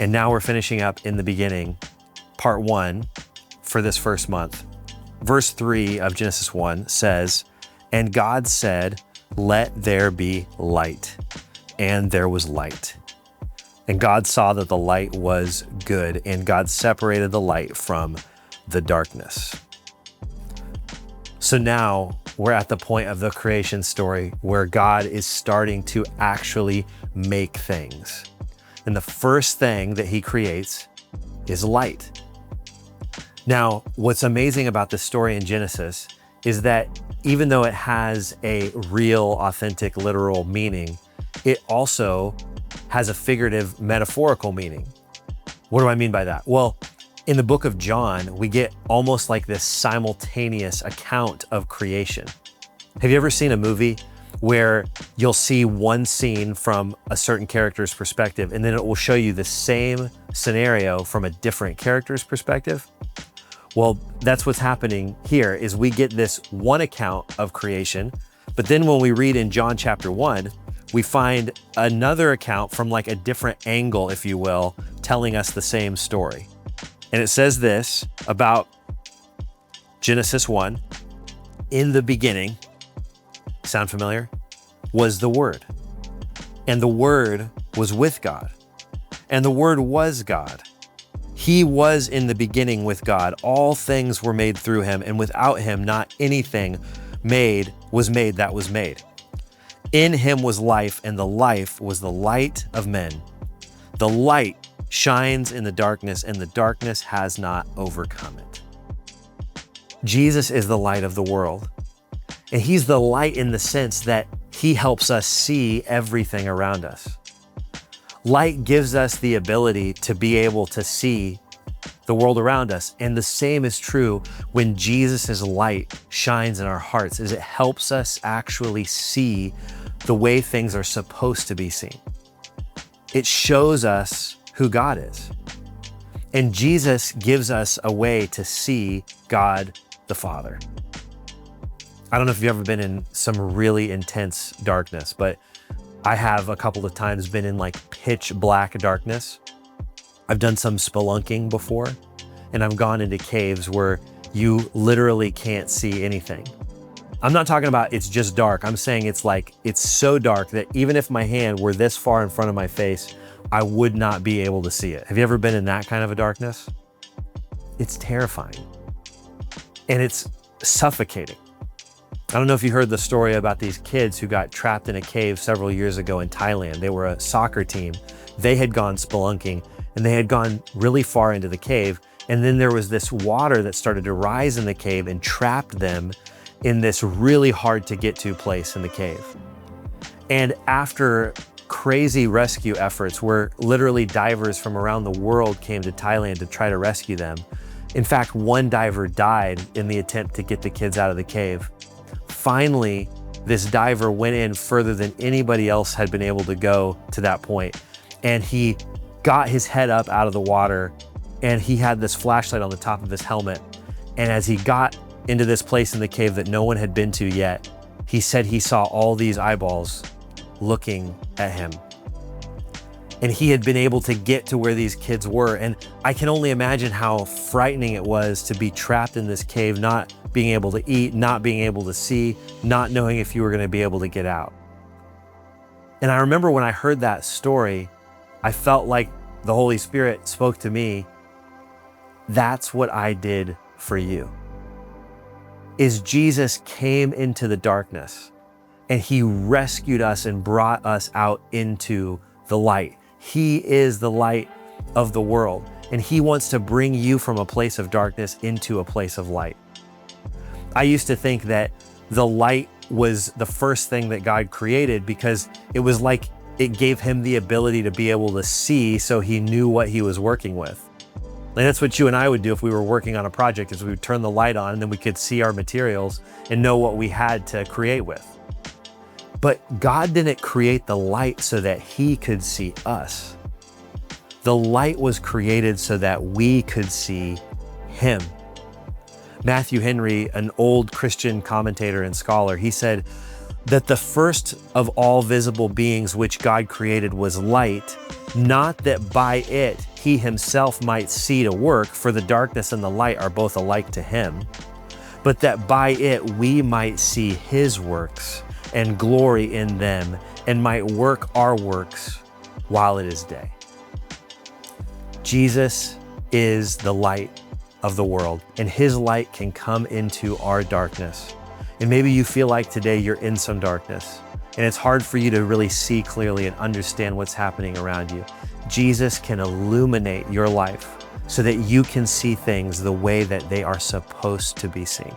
And now we're finishing up in the beginning, part 1 for this first month. Verse 3 of Genesis 1 says, "And God said, let there be light. And there was light. And God saw that the light was good, and God separated the light from the darkness." So now we're at the point of the creation story where God is starting to actually make things. And the first thing that he creates is light. Now, what's amazing about this story in Genesis is that even though it has a real, authentic, literal meaning, it also has a figurative, metaphorical meaning. What do I mean by that? Well, in the book of John, we get almost like this simultaneous account of creation. Have you ever seen a movie where you'll see one scene from a certain character's perspective, and then it will show you the same scenario from a different character's perspective? Well, that's what's happening here, is we get this one account of creation, but then when we read in John chapter 1, we find another account from like a different angle, if you will, telling us the same story. And it says this about Genesis 1, "In the beginning," sound familiar? "Was the Word. And the Word was with God. And the Word was God. He was in the beginning with God. All things were made through him, and without him not anything was made that was made. In him was life, and the life was the light of men. The light shines in the darkness, and the darkness has not overcome it." Jesus is the light of the world. And he's the light in the sense that he helps us see everything around us. Light gives us the ability to be able to see the world around us. And the same is true when Jesus' light shines in our hearts, is it helps us actually see the way things are supposed to be seen. It shows us who God is. And Jesus gives us a way to see God the Father. I don't know if you've ever been in some really intense darkness, but I have a couple of times been in like pitch black darkness. I've done some spelunking before, and I've gone into caves where you literally can't see anything. I'm not talking about it's just dark. I'm saying it's like, it's so dark that even if my hand were this far in front of my face, I would not be able to see it. Have you ever been in that kind of a darkness? It's terrifying. And it's suffocating. I don't know if you heard the story about these kids who got trapped in a cave several years ago in Thailand. They were a soccer team. They had gone spelunking, and they had gone really far into the cave. And then there was this water that started to rise in the cave and trapped them in this really hard to get to place in the cave. And after crazy rescue efforts where literally divers from around the world came to Thailand to try to rescue them. In fact, one diver died in the attempt to get the kids out of the cave. Finally, this diver went in further than anybody else had been able to go to that point. And he got his head up out of the water, and he had this flashlight on the top of his helmet. And as he got into this place in the cave that no one had been to yet, he said he saw all these eyeballs looking at him. And he had been able to get to where these kids were. And I can only imagine how frightening it was to be trapped in this cave, not being able to eat, not being able to see, not knowing if you were going to be able to get out. And I remember when I heard that story, I felt like the Holy Spirit spoke to me. That's what I did for you. Is Jesus came into the darkness and he rescued us and brought us out into the light. He is the light of the world, and he wants to bring you from a place of darkness into a place of light. I used to think that the light was the first thing that God created because it was like it gave him the ability to be able to see, so he knew what he was working with. And that's what you and I would do if we were working on a project, is we would turn the light on and then we could see our materials and know what we had to create with. But God didn't create the light so that he could see us. The light was created so that we could see him. Matthew Henry, an old Christian commentator and scholar, he said that the first of all visible beings which God created was light, not that by it he himself might see to work, for the darkness and the light are both alike to him, but that by it we might see his works and glory in them, and might work our works while it is day. Jesus is the light of the world, and his light can come into our darkness. And maybe you feel like today you're in some darkness, and it's hard for you to really see clearly and understand what's happening around you. Jesus can illuminate your life so that you can see things the way that they are supposed to be seen.